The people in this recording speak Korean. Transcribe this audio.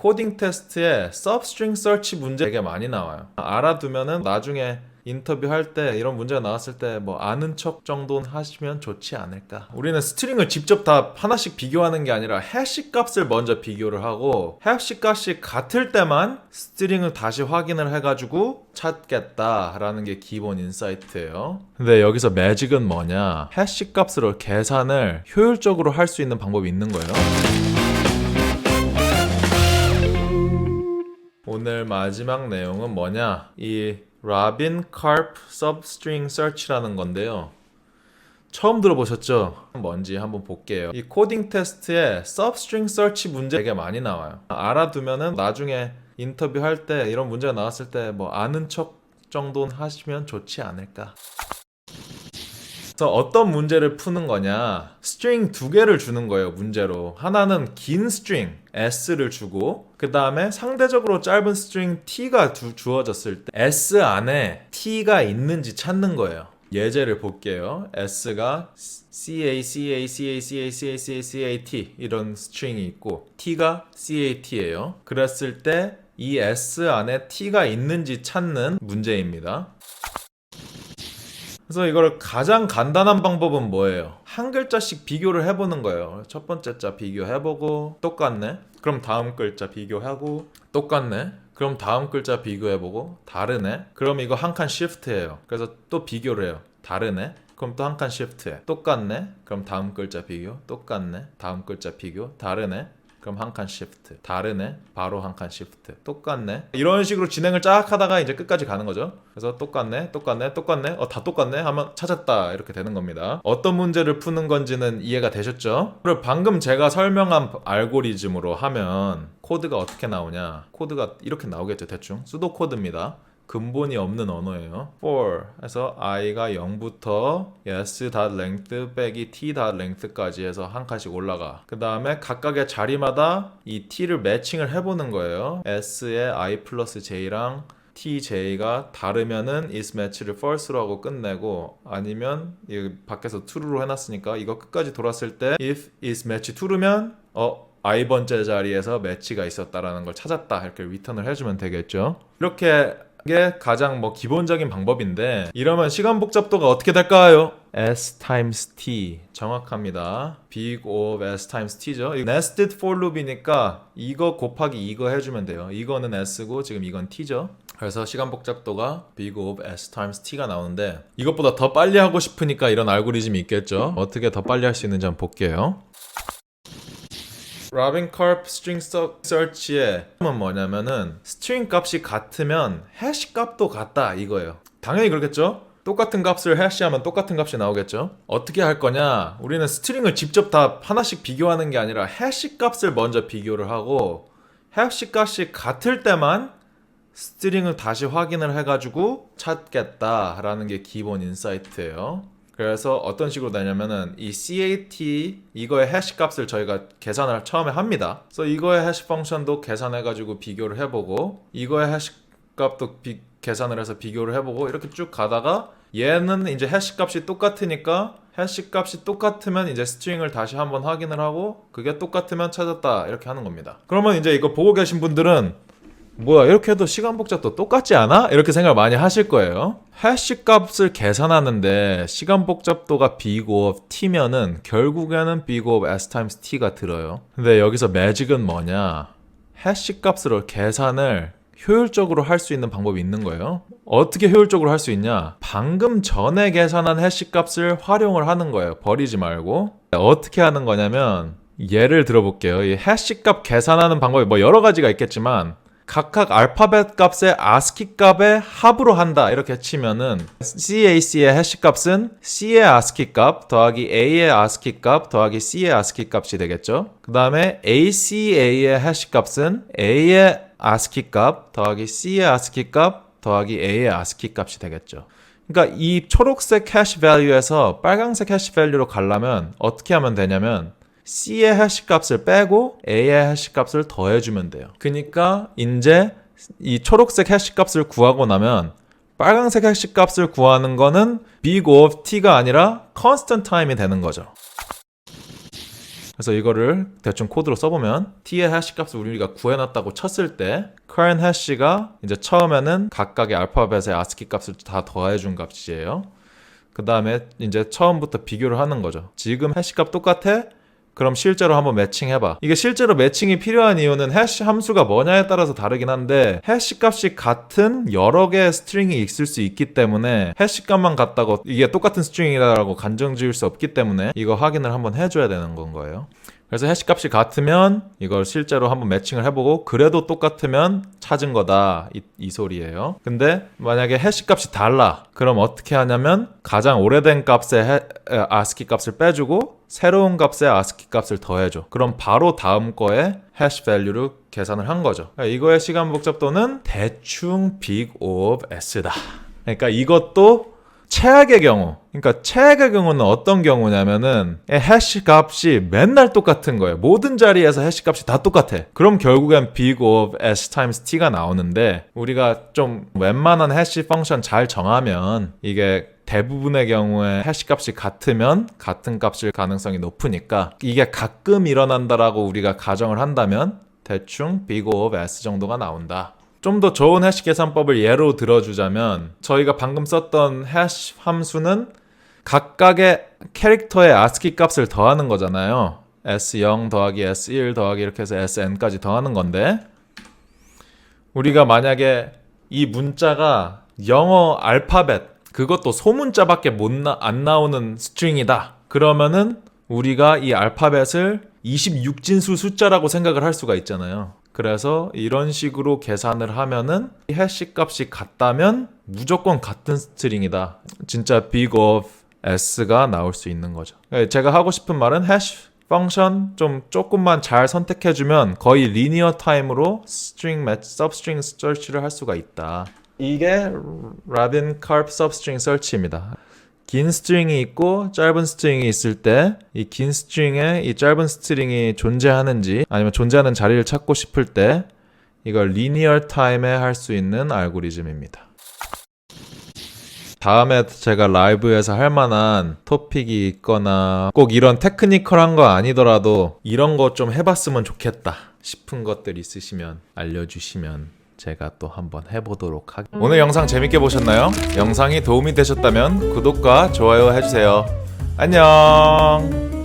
코딩 테스트에 substring search 문제 되게 많이 나와요. 알아두면은 나중에 인터뷰할 때 이런 문제가 나왔을 때 뭐 아는 척 정도는 하시면 좋지 않을까. 우리는 스트링을 직접 다 하나씩 비교하는 게 아니라 해시 값을 먼저 비교를 하고 해시 값이 같을 때만 스트링을 다시 확인을 해가지고 찾겠다라는 게 기본 인사이트예요. 근데 여기서 매직은 뭐냐? 해시 값으로 계산을 효율적으로 할 수 있는 방법이 있는 거예요. 오늘 마지막 내용은 뭐냐? 이 Robin Karp Substring Search라는 건데요. 처음 들어보셨죠? 뭔지 한번 볼게요. 이 코딩 테스트에 Substring Search 문제 되게 많이 나와요. 알아두면은 나중에 인터뷰할 때 이런 문제가 나왔을 때 뭐 아는 척 정도는 하시면 좋지 않을까. 그래서 어떤 문제를 푸는 거냐, 스트링 두 개를 주는 거예요. 문제로 하나는 긴 스트링 s를 주고 그 다음에 상대적으로 짧은 스트링 t가 주어졌을 때 s 안에 t가 있는지 찾는 거예요. 예제를 볼게요. s가 CAT 이런 스트링이 있고 t가 CAT예요. 그랬을 때 이 s 안에 t가 있는지 찾는 문제입니다. 그래서 이걸 가장 간단한 방법은 뭐예요? 한 글자씩 비교를 해보는 거예요. 첫 번째 자 비교해보고 똑같네? 그럼 다음 글자 비교하고 똑같네? 그럼 다음 글자 비교해보고 다르네? 그럼 이거 한 칸 시프트예요. 그래서 또 비교를 해요. 다르네? 그럼 또 한 칸 시프트해. 똑같네? 그럼 다음 글자 비교. 똑같네? 다음 글자 비교. 다르네? 그럼 한 칸 시프트. 다르네? 바로 한 칸 시프트. 똑같네? 이런 식으로 진행을 쫙 하다가 이제 끝까지 가는 거죠. 그래서 똑같네? 똑같네? 똑같네? 다 똑같네? 하면 찾았다. 이렇게 되는 겁니다. 어떤 문제를 푸는 건지는 이해가 되셨죠? 그리고 방금 제가 설명한 알고리즘으로 하면 코드가 어떻게 나오냐? 코드가 이렇게 나오겠죠. 대충. 수도 코드입니다. 근본이 없는 언어예요. for 해서 i가 0부터 s.length 빼기 t.length까지 해서 한 칸씩 올라가. 그 다음에 각각의 자리마다 이 t를 매칭을 해보는 거예요. s의 i 플러스 j랑 tj가 다르면은 is match를 false로 하고 끝내고, 아니면 이 밖에서 true로 해놨으니까 이거 끝까지 돌았을 때 if is match true면 i번째 자리에서 매치가 있었다라는 걸 찾았다 이렇게 리턴을 해주면 되겠죠. 이렇게 게 가장 기본적인 방법인데, 이러면 시간 복잡도가 어떻게 될까요? s times t 정확합니다. big of s times t죠. nested for loop이니까 이거 곱하기 이거 해주면 돼요. 이거는 s고 지금 이건 t죠. 그래서 시간 복잡도가 big of s times t가 나오는데, 이것보다 더 빨리 하고 싶으니까 이런 알고리즘이 있겠죠. 어떻게 더 빨리 할 수 있는지 한번 볼게요. Robin Karp String Search의 은 뭐냐면은 스트링 값이 같으면 해시 값도 같다 이거예요. 당연히 그렇겠죠? 똑같은 값을 해시하면 똑같은 값이 나오겠죠? 어떻게 할 거냐? 우리는 스트링을 직접 다 하나씩 비교하는 게 아니라 해시 값을 먼저 비교를 하고 해시 값이 같을 때만 스트링을 다시 확인을 해가지고 찾겠다라는 게 기본 인사이트예요. 그래서 어떤 식으로 되냐면은 이 CAT 이거의 해시 값을 저희가 계산을 처음에 합니다. 그래서 이거의 해시 펑션도 계산해가지고 비교를 해보고 이거의 해시 값도 계산을 해서 비교를 해보고 이렇게 쭉 가다가 얘는 이제 해시 값이 똑같으니까 해시 값이 똑같으면 이제 스트링을 다시 한번 확인을 하고 그게 똑같으면 찾았다 이렇게 하는 겁니다. 그러면 이제 이거 보고 계신 분들은 뭐야 이렇게 해도 시간 복잡도 똑같지 않아? 이렇게 생각을 많이 하실 거예요. 해시 값을 계산하는데 시간 복잡도가 big of t면은 결국에는 big of s times t가 들어요. 근데 여기서 매직은 뭐냐? 해시 값으로 계산을 효율적으로 할 수 있는 방법이 있는 거예요. 어떻게 효율적으로 할 수 있냐? 방금 전에 계산한 해시 값을 활용을 하는 거예요. 버리지 말고. 어떻게 하는 거냐면 예를 들어볼게요. 이 해시 값 계산하는 방법이 여러 가지가 있겠지만 각각 알파벳 값의 ASCII 값의 합으로 한다 이렇게 치면은 CAC의 해시 값은 C의 ASCII 값 더하기 A의 ASCII 값 더하기 C의 ASCII 값이 되겠죠. 그 다음에 ACA의 해시 값은 A의 ASCII 값 더하기 C의 ASCII 값 더하기 A의 ASCII 값이 되겠죠. 그러니까 이 초록색 해시 밸류에서 빨간색 해시 밸류로 가려면 어떻게 하면 되냐면 C의 해시 값을 빼고 A의 해시 값을 더해주면 돼요. 그러니까 이제 이 초록색 해시 값을 구하고 나면 빨간색 해시 값을 구하는 거는 big of t가 아니라 constant time이 되는 거죠. 그래서 이거를 대충 코드로 써보면 t의 해시 값을 우리가 구해놨다고 쳤을 때 current hash가 이제 처음에는 각각의 알파벳의 ASCII 값을 다 더해준 값이에요. 그 다음에 이제 처음부터 비교를 하는 거죠. 지금 해시 값 똑같아? 그럼 실제로 한번 매칭해봐. 이게 실제로 매칭이 필요한 이유는 해시 함수가 뭐냐에 따라서 다르긴 한데 해시 값이 같은 여러 개의 스트링이 있을 수 있기 때문에 해시 값만 같다고 이게 똑같은 스트링이라고 간정 지을 수 없기 때문에 이거 확인을 한번 해줘야 되는 건 거예요. 그래서 해시 값이 같으면 이걸 실제로 한번 매칭을 해보고 그래도 똑같으면 찾은 거다 이 소리예요. 근데 만약에 해시 값이 달라 그럼 어떻게 하냐면 가장 오래된 값의 ASCII 값을 빼주고 새로운 값의 ASCII 값을 더해줘. 그럼 바로 다음 거에 해시 밸류를 계산을 한 거죠. 이거의 시간 복잡도는 대충 big of s다. 그러니까 이것도 최악의 경우, 그러니까 최악의 경우는 어떤 경우냐면은 해시 값이 맨날 똑같은 거예요. 모든 자리에서 해시 값이 다 똑같아. 그럼 결국엔 big of s times t가 나오는데 우리가 좀 웬만한 해시 펑션 잘 정하면 이게 대부분의 경우에 해시 값이 같으면 같은 값일 가능성이 높으니까 이게 가끔 일어난다라고 우리가 가정을 한다면 대충 big of s 정도가 나온다. 좀 더 좋은 해시 계산법을 예로 들어주자면 저희가 방금 썼던 해시 함수는 각각의 캐릭터의 ASCII 값을 더하는 거잖아요. S0 더하기 S1 더하기 이렇게 해서 SN까지 더하는 건데 우리가 만약에 이 문자가 영어 알파벳 그것도 소문자밖에 안 나오는 스트링이다. 그러면은 우리가 이 알파벳을 26진수 숫자라고 생각을 할 수가 있잖아요. 그래서 이런 식으로 계산을 하면은 해시 값이 같다면 무조건 같은 스트링이다. 진짜 big of s가 나올 수 있는 거죠. 제가 하고 싶은 말은 해시 펑션 좀 조금만 잘 선택해주면 거의 리니어 타임으로 스트링 매치, substring search를 할 수가 있다. 이게 Rabin-Karp substring search입니다. 긴 스트링이 있고 짧은 스트링이 있을 때 이 긴 스트링에 이 짧은 스트링이 존재하는지 아니면 존재하는 자리를 찾고 싶을 때 이걸 리니어 타임에 할 수 있는 알고리즘입니다. 다음에 제가 라이브에서 할 만한 토픽이 있거나 꼭 이런 테크니컬한 거 아니더라도 이런 거 좀 해봤으면 좋겠다 싶은 것들 있으시면 알려주시면 제가 또 한번 해보도록 하겠습니다. 오늘 영상 재밌게 보셨나요? 영상이 도움이 되셨다면 구독과 좋아요 해주세요. 안녕.